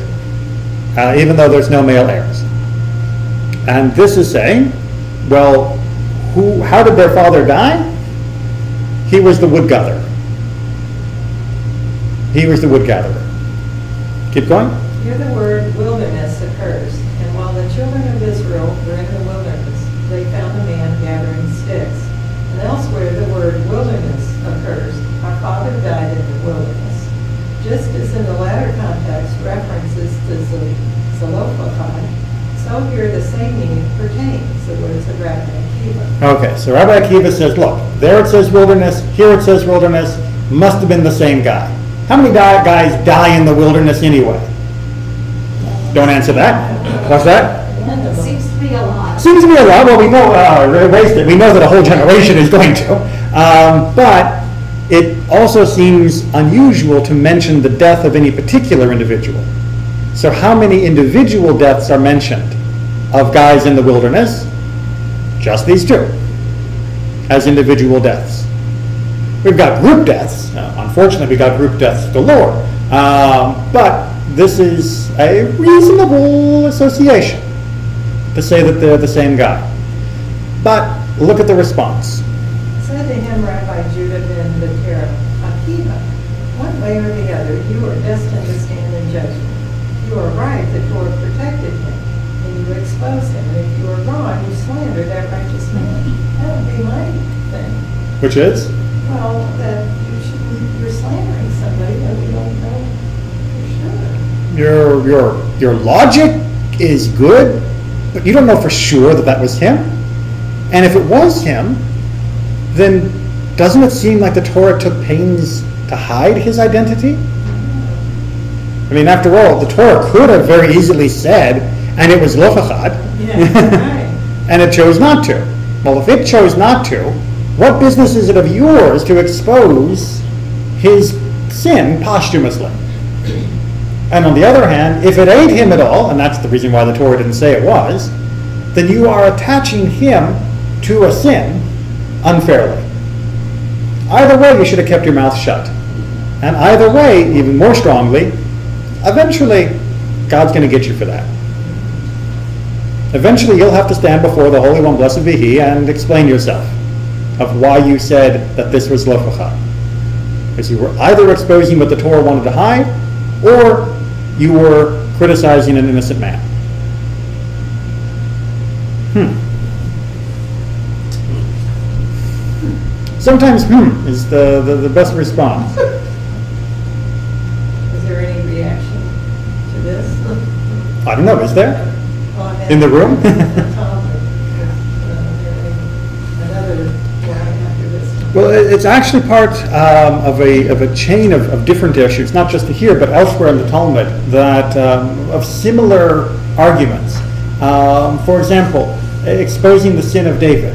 even though there's no male heirs? And this is saying, well, how did their father die? He was the wood gatherer. He was the wood gatherer. Keep going. Here the word wilderness occurs, and while the children of Israel were in the wilderness, they found a man gathering sticks. And elsewhere the word wilderness occurs. Our father died in the wilderness. Just as in the latter context references to Zelophehad, so here the same meaning pertains, the words of Rabbi Akiva. Okay, so Rabbi Akiva says, look, there it says wilderness, here it says wilderness, must have been the same guy. How many guys die in the wilderness anyway? Don't answer that. What's that? It seems to be a lot. Seems to be a lot. Well, we know, we know that a whole generation is going to. But it also seems unusual to mention the death of any particular individual. So how many individual deaths are mentioned of guys in the wilderness? Just these two, as individual deaths. We've got group deaths. Unfortunately, we got group deaths galore. But this is a reasonable association to say that they're the same guy. But look at the response. Said to him Rabbi Judah ben Beterah, Akiva, one way or the other, you are destined to stand in judgment. You are right that you have protected him, and you expose him. And if you are wrong, you slander that righteous man. That would be my thing. Which is? Well, that you're slandering somebody that we don't know for sure. Your logic is good, but you don't know for sure that that was him. And if it was him, then doesn't it seem like the Torah took pains to hide his identity? I mean, after all, the Torah could have very easily said, and it was Lochachad, Right. and it chose not to. Well, if it chose not to, what business is it of yours to expose his sin posthumously? And on the other hand, if it ain't him at all, and that's the reason why the Torah didn't say it was, then you are attaching him to a sin unfairly. Either way, you should have kept your mouth shut. And either way, even more strongly, eventually, God's going to get you for that. Eventually, you'll have to stand before the Holy One, blessed be He, and explain yourself of why you said that this was Lochachad. Because you were either exposing what the Torah wanted to hide, or you were criticizing an innocent man. Sometimes is the best response. Is there any reaction to this? I don't know, is there? Well, I meant- In the room? Another one after this. Well, it's actually part of a chain of different issues, not just here, but elsewhere in the Talmud, that of similar arguments. For example, exposing the sin of David,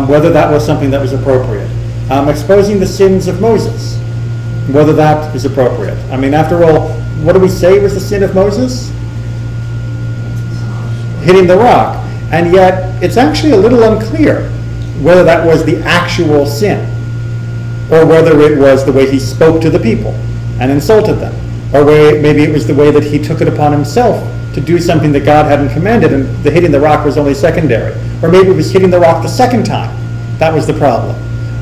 whether that was something that was appropriate. Exposing the sins of Moses, whether that is appropriate. I mean, after all, what do we say was the sin of Moses? Hitting the rock. And yet, it's actually a little unclear whether that was the actual sin, or whether it was the way he spoke to the people and insulted them, or maybe it was the way that he took it upon himself to do something that God hadn't commanded, and the hitting the rock was only secondary. Or maybe it was hitting the rock the second time. That was the problem.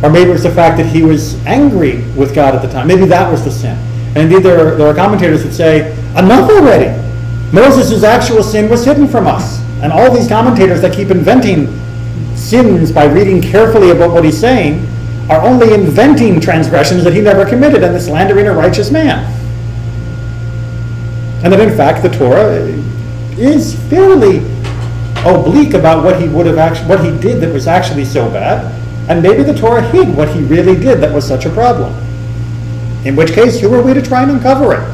Or maybe it was the fact that he was angry with God at the time. Maybe that was the sin. And indeed, there are commentators that say, enough already. Moses' actual sin was hidden from us. And all these commentators that keep inventing sins by reading carefully about what he's saying are only inventing transgressions that he never committed, and slandering a righteous man. And that in fact the Torah is fairly oblique about what he would have what he did that was actually so bad, and maybe the Torah hid what he really did that was such a problem. In which case, who are we to try and uncover it?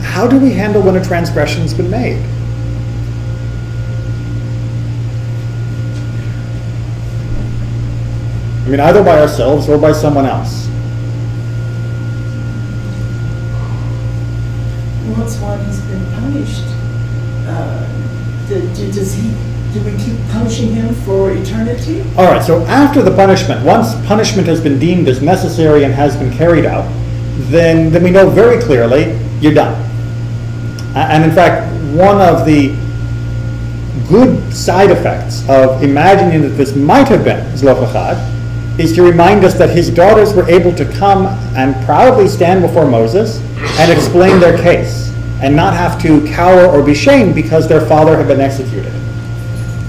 How do we handle when a transgression's been made? I mean, either by ourselves or by someone else. Once one has been punished, do we keep punishing him for eternity? All right, so after the punishment, once punishment has been deemed as necessary and has been carried out, then we know very clearly you're done. And in fact, one of the good side effects of imagining that this might have been Shelach Lecha is to remind us that his daughters were able to come and proudly stand before Moses and explain their case and not have to cower or be shamed because their father had been executed.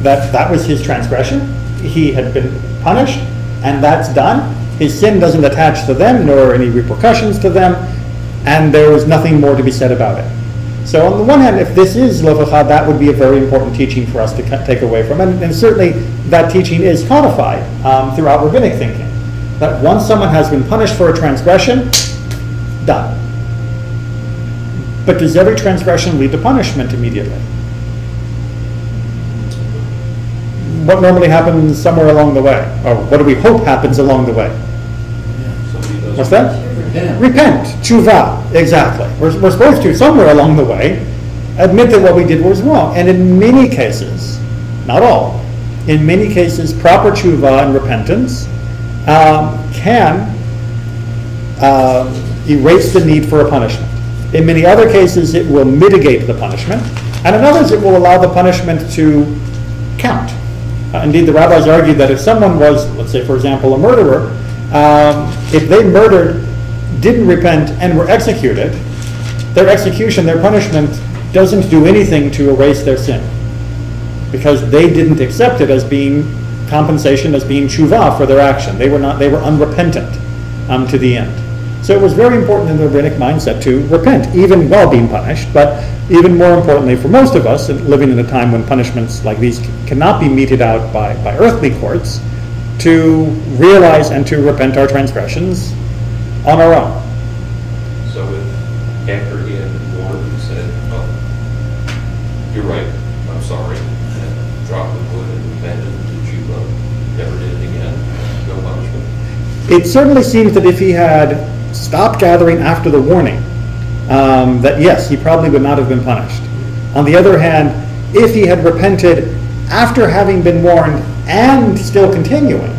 That was his transgression. He had been punished, and that's done. His sin doesn't attach to them, nor any repercussions to them, and there was nothing more to be said about it. So on the one hand, if this is Shelach Lecha, that would be a very important teaching for us to take away from. And certainly that teaching is codified throughout rabbinic thinking. That once someone has been punished for a transgression, done. But does every transgression lead to punishment immediately? What normally happens somewhere along the way? Or what do we hope happens along the way? What's that? Repent. Tshuva. Exactly. We're supposed to, somewhere along the way, admit that what we did was wrong. And in many cases, not all, in many cases, proper tshuva and repentance can erase the need for a punishment. In many other cases, it will mitigate the punishment. And in others, it will allow the punishment to count. Indeed, the rabbis argued that if someone was, let's say, for example, a murderer, if they murdered, didn't repent, and were executed, their execution, their punishment, doesn't do anything to erase their sin, because they didn't accept it as being compensation, as being tshuva for their action. They were unrepentant to the end. So it was very important in the rabbinic mindset to repent, even while being punished, but even more importantly for most of us, living in a time when punishments like these cannot be meted out by earthly courts, to realize and to repent our transgressions on our own. So if after he had been warned, he said, "Oh, you're right, I'm sorry," and dropped the wood and abandoned the tshuva, never did it again, no punishment? It certainly seems that if he had stopped gathering after the warning, that yes, he probably would not have been punished. On the other hand, if he had repented after having been warned and still continuing,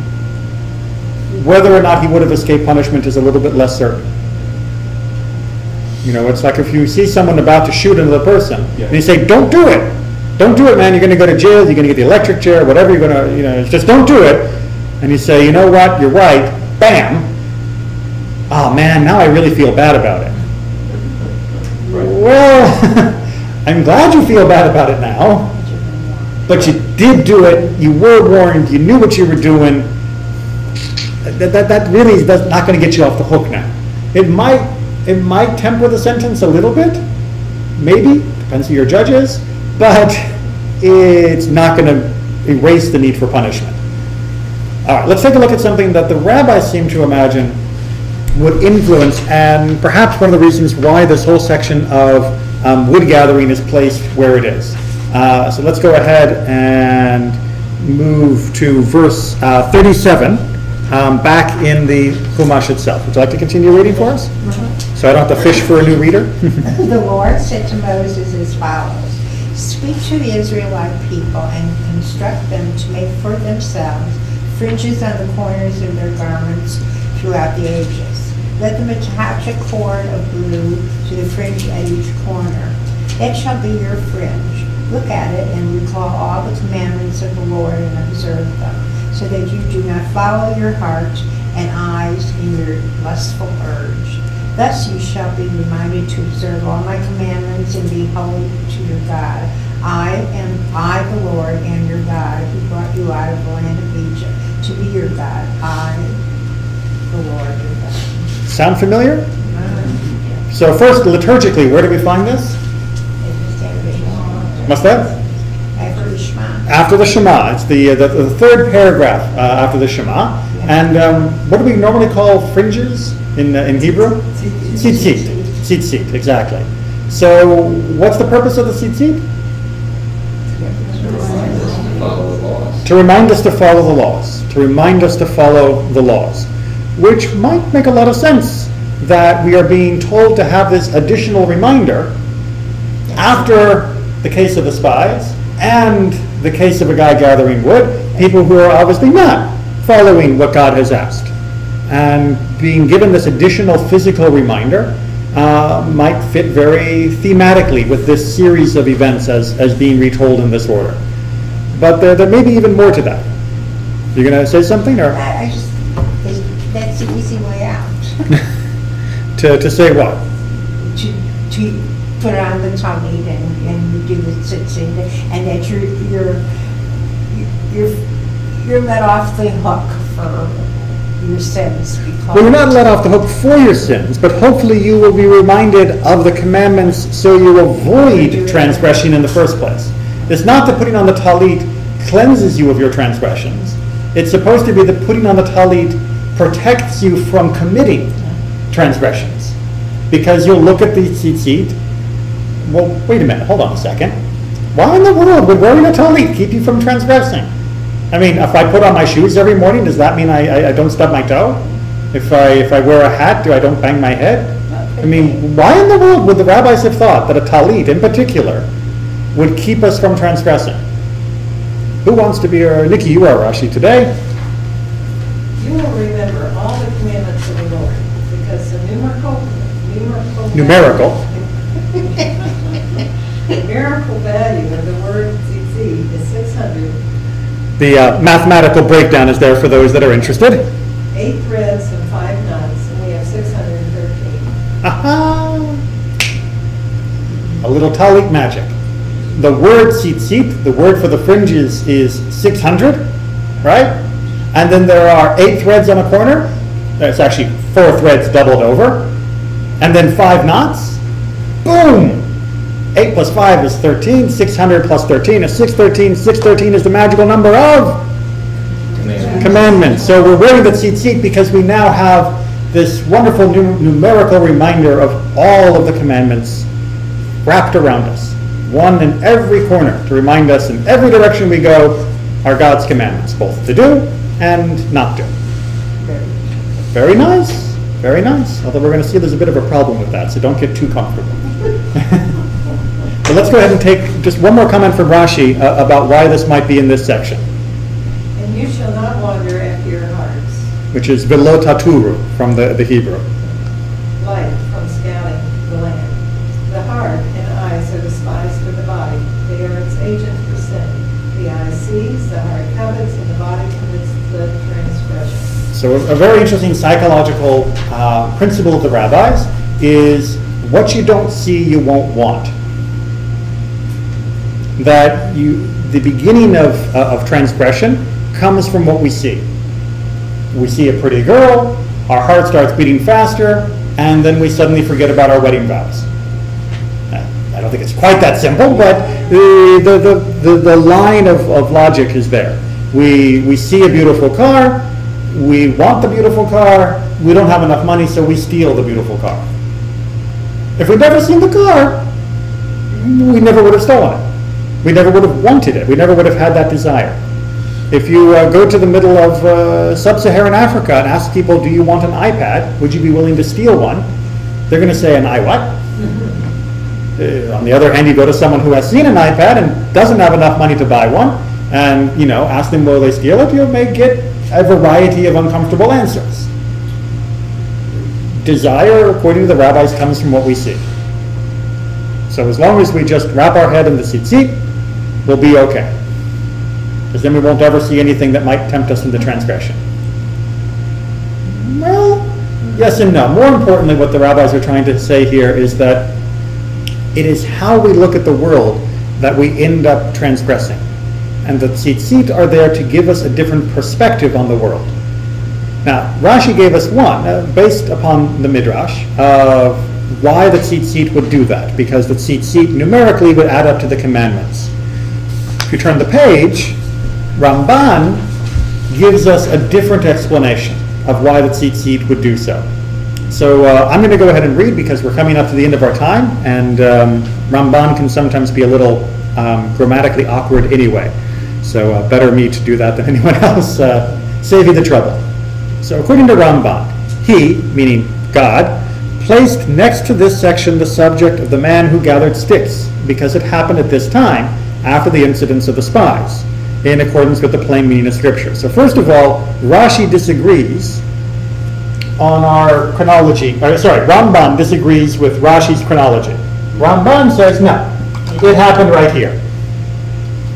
whether or not he would have escaped punishment is a little bit less certain. You know, it's like if you see someone about to shoot another person, and you say, "Don't do it. Don't do it, man. You're going to go to jail. You're going to get the electric chair, whatever you're going to, just don't do it." And you say, "You know what? You're right." Bam. Oh man, now I really feel bad about it. Well, I'm glad you feel bad about it now, but you did do it. You were warned. You knew what you were doing. That really is not going to get you off the hook now. It might temper the sentence a little bit, maybe, depends who your judge is, but it's not going to erase the need for punishment. All right, let's take a look at something that the rabbis seem to imagine would influence, and perhaps one of the reasons why this whole section of wood gathering is placed where it is. So let's go ahead and move to verse 37, back in the Chumash itself. Would you like to continue reading for us? So I don't have to fish for a new reader? The Lord said to Moses as follows: "Speak to the Israelite people and instruct them to make for themselves fringes on the corners of their garments throughout the ages. Let them attach a cord of blue to the fringe at each corner. It shall be your fringe. Look at it and recall all the commandments of the Lord and observe them, so that you do not follow your heart and eyes in your lustful urge. Thus you shall be reminded to observe all my commandments and be holy to your God. I the Lord, am your God, who brought you out of the land of Egypt to be your God. I, the Lord, your God." Sound familiar? So first, liturgically, where do we find this? What's that? After the Shema. After the Shema. It's the third paragraph after the Shema. And what do we normally call fringes in Hebrew? Tzitzit. Tzitzit, exactly. So what's the purpose of the tzitzit? Follow the laws. To remind us to follow the laws. to remind us to follow the laws, which might make a lot of sense that we are being told to have this additional reminder after the case of the spies and the case of a guy gathering wood, people who are obviously not following what God has asked. And being given this additional physical reminder might fit very thematically with this series of events as being retold in this order. But there may be even more to that. You're going to say something? Or That's the easy way out. to say what? To put on the tummy and do the tzitzit, and that you're let off the hook for your sins. Because Well, you're not let off the hook for your sins, but hopefully you will be reminded of the commandments so you avoid transgression in the first place. It's not that putting on the talit cleanses you of your transgressions. It's supposed to be that putting on the talit protects you from committing transgressions. Because you'll look at the tzitzit. Well, wait a minute, hold on a second. Why in the world would wearing a talit keep you from transgressing? I mean, if I put on my shoes every morning, does that mean I don't stub my toe? If I wear a hat, I don't bang my head? I mean, why in the world would the rabbis have thought that a talit in particular would keep us from transgressing? Who wants to be our, Nikki, you are Rashi today. You will remember all the commandments of the Lord, because the numerical value of the word tzitzit is 600. The mathematical breakdown is there for those that are interested. 8 threads and 5 knots, and we have 613. Aha! A little talit magic. The word tzitzit, the word for the fringes, is 600, right? And then there are 8 threads on a corner. That's actually 4 threads doubled over. And then 5 knots. Boom! 8 plus 5 is 13. 600 plus 13 is 613. 613 is the magical number of commandments. So we're wearing the tzitzit because we now have this wonderful numerical reminder of all of the commandments wrapped around us. One in every corner to remind us in every direction we go are God's commandments, both to do and not do. Very nice, very nice. Although we're going to see there's a bit of a problem with that, so don't get too comfortable. But let's go ahead and take just one more comment from Rashi about why this might be in this section. And you shall not wander after your hearts, Which is velo taturu from the Hebrew. life from scouting the land. The heart and eyes are the spies for the body. They are its agents for sin. The eye sees, the heart covets, and the body commits the transgression. So a very interesting psychological principle of the rabbis is what you don't see, you won't want. That the beginning of transgression comes from what we see. We see a pretty girl, our heart starts beating faster, and then we suddenly forget about our wedding vows. I don't think it's quite that simple, but the line of logic is there. We see a beautiful car, we want the beautiful car, we don't have enough money, so we steal the beautiful car. If we'd never seen the car, we never would have stolen it. We never would have wanted it. We never would have had that desire. If you go to the middle of sub-Saharan Africa and ask people, do you want an iPad? Would you be willing to steal one? They're going to say, an I what? On the other hand, you go to someone who has seen an iPad and doesn't have enough money to buy one, and ask them, will they steal it? You may get a variety of uncomfortable answers. Desire, according to the rabbis, comes from what we see. So as long as we just wrap our head in the tzitzit, we'll be okay. Because then we won't ever see anything that might tempt us into transgression. Well, yes and no. More importantly, what the rabbis are trying to say here is that it is how we look at the world that we end up transgressing. And the tzitzit are there to give us a different perspective on the world. Now, Rashi gave us one, based upon the Midrash, of why the tzitzit would do that. Because the tzitzit numerically would add up to the commandments. If you turn the page, Ramban gives us a different explanation of why the tzitzit would do so. So I'm going to go ahead and read because we're coming up to the end of our time, and Ramban can sometimes be a little grammatically awkward anyway. So better me to do that than anyone else save you the trouble. So according to Ramban, he, meaning God, placed next to this section the subject of the man who gathered sticks, because it happened at this time, after the incidents of the spies, in accordance with the plain meaning of Scripture. So first of all, Rashi disagrees on our chronology. Ramban disagrees with Rashi's chronology. Ramban says, no, it happened right here.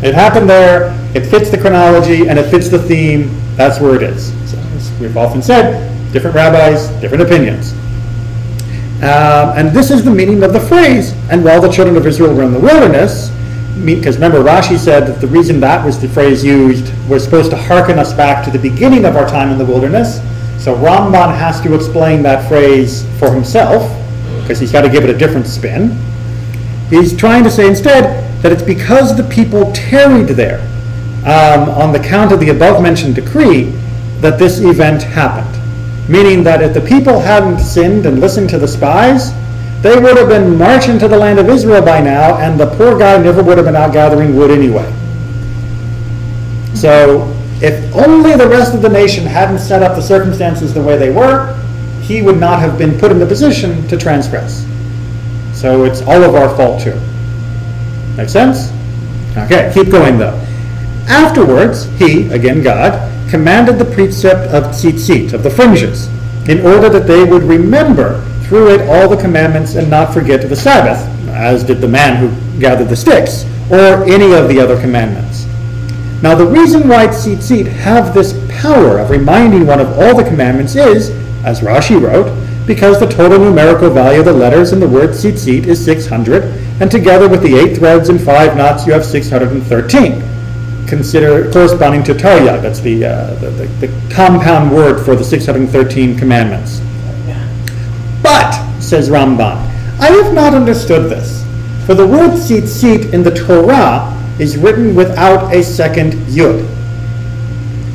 It happened there, it fits the chronology, and it fits the theme. That's where it is. So, as we've often said, different rabbis, different opinions. And this is the meaning of the phrase, and while the children of Israel were in the wilderness, because remember Rashi said that the reason that was the phrase used was supposed to hearken us back to the beginning of our time in the wilderness. So Ramban has to explain that phrase for himself, because he's got to give it a different spin. He's trying to say instead that it's because the people tarried there on the count of the above-mentioned decree that this event happened. Meaning that if the people hadn't sinned and listened to the spies, they would have been marching to the land of Israel by now, and the poor guy never would have been out gathering wood anyway. So if only the rest of the nation hadn't set up the circumstances the way they were, he would not have been put in the position to transgress. So it's all of our fault too. Make sense? Okay, keep going though. Afterwards, he, again God, commanded the precept of tzitzit, of the fringes, in order that they would remember through it all the commandments and not forget the Sabbath, as did the man who gathered the sticks, or any of the other commandments. Now the reason why tzitzit have this power of reminding one of all the commandments is, as Rashi wrote, because the total numerical value of the letters in the word tzitzit is 600, and together with the 8 threads and 5 knots you have 613. Consider corresponding to taryag, that's the compound word for the 613 commandments. But, says Ramban, I have not understood this, for the word tzitzit in the Torah is written without a second yud.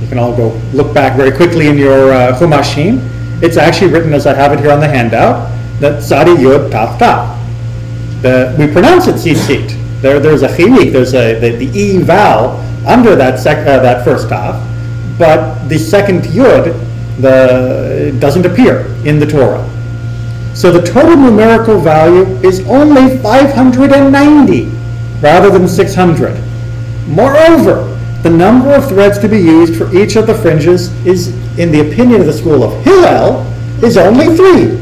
You can all go look back very quickly in your Chumashim. It's actually written, as I have it here on the handout, that tzadi yud taf taf. We pronounce it tzitzit. There's a chilik, there's the e vowel under that first taf, but the second yud doesn't appear in the Torah. So the total numerical value is only 590 rather than 600. Moreover, the number of threads to be used for each of the fringes is, in the opinion of the school of Hillel, is only 3,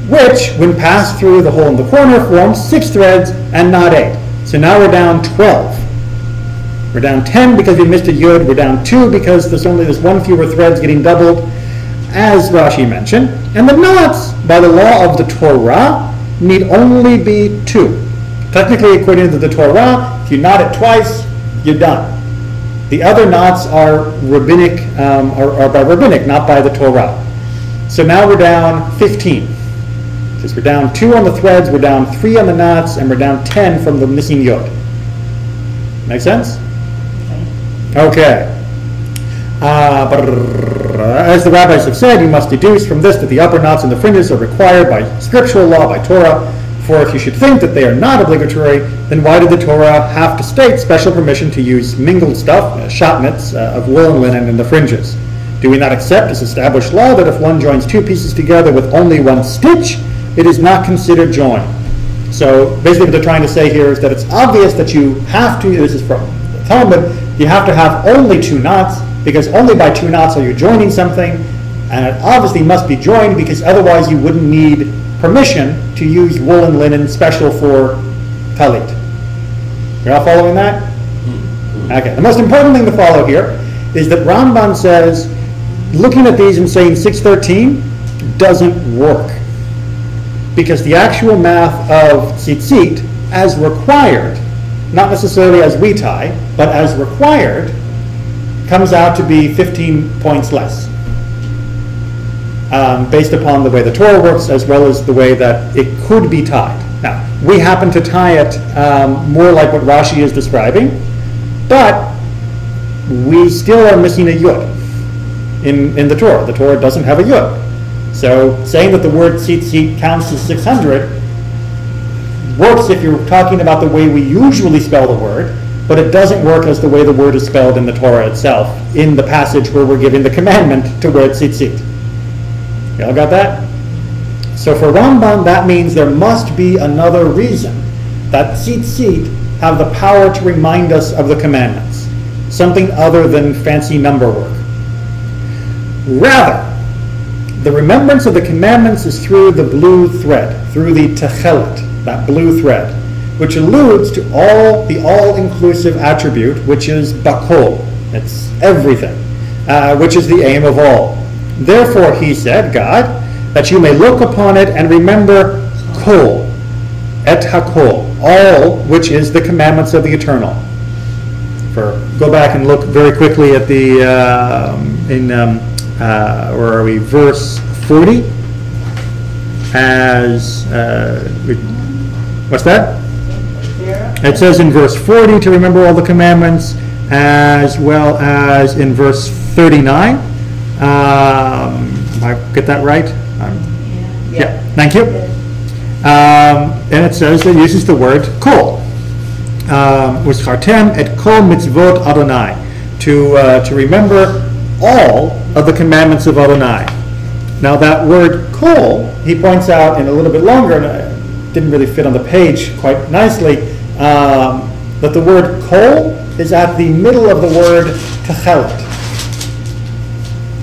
which, when passed through the hole in the corner, forms 6 threads and not 8. So now we're down 12. We're down 10 because we missed a yud. We're down 2 because there's 1 fewer threads getting doubled, as Rashi mentioned. And the knots, by the law of the Torah, need only be 2. Technically, according to the Torah, if you knot it twice, you're done. The other knots are rabbinic, are by rabbinic, not by the Torah. So now we're down 15. Because we're down 2 on the threads, we're down 3 on the knots, and we're down 10 from the missing yod. Make sense? Okay. As the rabbis have said, you must deduce from this that the upper knots and the fringes are required by scriptural law, by Torah. For if you should think that they are not obligatory, then why did the Torah have to state special permission to use mingled stuff, shatnez, of wool and linen in the fringes? Do we not accept as established law that if one joins 2 pieces together with only 1 stitch, it is not considered joined? So basically what they're trying to say here is that it's obvious that you have to, this is from the Talmud, you have to have only 2 knots, because only by 2 knots are you joining something, and it obviously must be joined because otherwise you wouldn't need permission to use wool and linen special for talit. You're all following that? Okay, the most important thing to follow here is that Ramban says, looking at these and saying 613 doesn't work. Because the actual math of tzitzit, as required, not necessarily as we tie, but as required, comes out to be 15 points less. Based upon the way the Torah works, as well as the way that it could be tied. Now, we happen to tie it more like what Rashi is describing, but we still are missing a yud in the Torah. The Torah doesn't have a yud. So saying that the word tzitzit counts as 600 works if you're talking about the way we usually spell the word, but it doesn't work as the way the word is spelled in the Torah itself, in the passage where we're giving the commandment to wear tzitzit. Y'all got that? So for Rambam, that means there must be another reason that tzitzit have the power to remind us of the commandments, something other than fancy number work. Rather, the remembrance of the commandments is through the blue thread, through the techelet, that blue thread, which alludes to the all-inclusive attribute, which is bakol. It's everything, which is the aim of all. Therefore, he said, God, that you may look upon it and remember kol, et hakol, all, which is the commandments of the eternal. Go back and look very quickly at the, where are we, verse 40, what's that? It says in verse 40 to remember all the commandments, as well as in verse 39. I get that right? Yeah, thank you. And it says, it uses the word kol. Uschartem et kol mitzvot Adonai. To remember all of the commandments of Adonai. Now that word kol, he points out in a little bit longer, and it didn't really fit on the page quite nicely, that the word kol is at the middle of the word techelet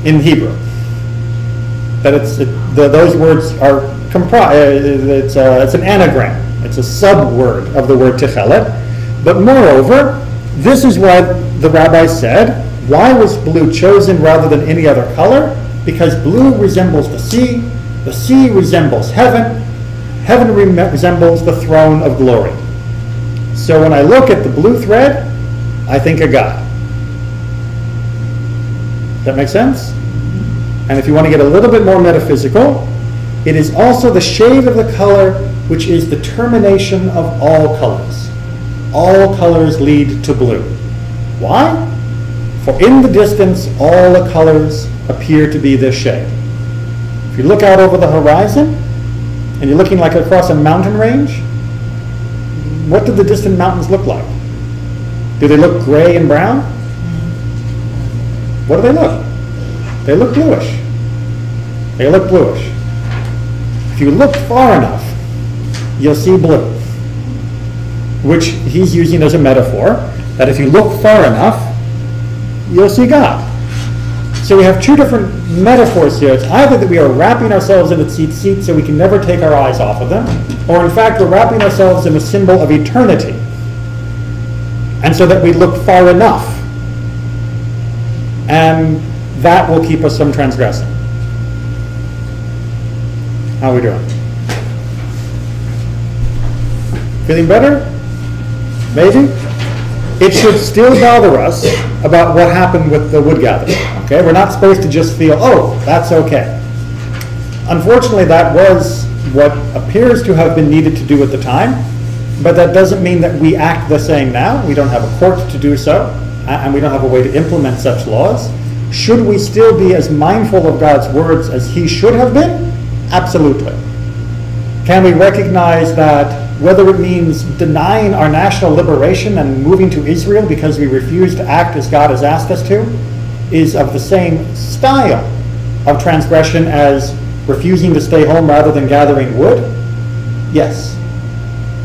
in Hebrew. That those words are comprised, it's an anagram, it's a sub-word of the word techelet. But moreover, this is why the rabbi said, why was blue chosen rather than any other color? Because blue resembles the sea resembles heaven, heaven resembles the throne of glory. So when I look at the blue thread, I think of God. That makes sense? And if you want to get a little bit more metaphysical, it is also the shade of the color which is the termination of all colors. All colors lead to blue. Why? For in the distance, all the colors appear to be this shade. If you look out over the horizon, and you're looking like across a mountain range, what do the distant mountains look like? Do they look gray and brown? What do they look? They look bluish. They look bluish. If you look far enough, you'll see blue, which he's using as a metaphor, that if you look far enough, you'll see God. So we have two different metaphors here. It's either that we are wrapping ourselves in the tzitzit so we can never take our eyes off of them, or in fact we're wrapping ourselves in a symbol of eternity, and so that we look far enough, and that will keep us from transgressing. How are we doing? Feeling better? Maybe? It should still bother us about what happened with the wood gathering. Okay, we're not supposed to just feel, oh, that's okay. Unfortunately, that was what appears to have been needed to do at the time, but that doesn't mean that we act the same now. We don't have a court to do so, and we don't have a way to implement such laws. Should we still be as mindful of God's words as he should have been? Absolutely. Can we recognize that whether it means denying our national liberation and moving to Israel because we refuse to act as God has asked us to, is of the same style of transgression as refusing to stay home rather than gathering wood? Yes.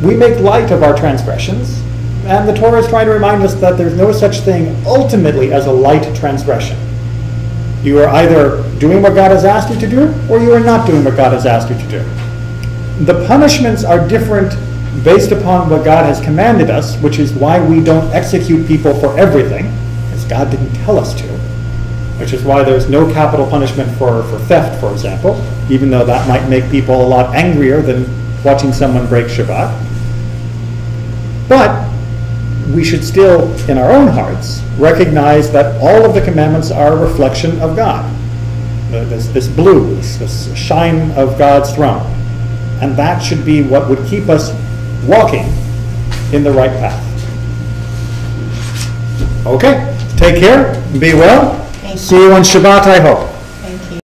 We make light of our transgressions, and the Torah is trying to remind us that there's no such thing ultimately as a light transgression. You are either doing what God has asked you to do, or you are not doing what God has asked you to do. The punishments are different based upon what God has commanded us, which is why we don't execute people for everything, as God didn't tell us to, which is why there's no capital punishment for theft, for example, even though that might make people a lot angrier than watching someone break Shabbat. But we should still, in our own hearts, recognize that all of the commandments are a reflection of God. This blue, this shine of God's throne. And that should be what would keep us walking in the right path. Okay, take care, be well. See you on Shabbat, I hope.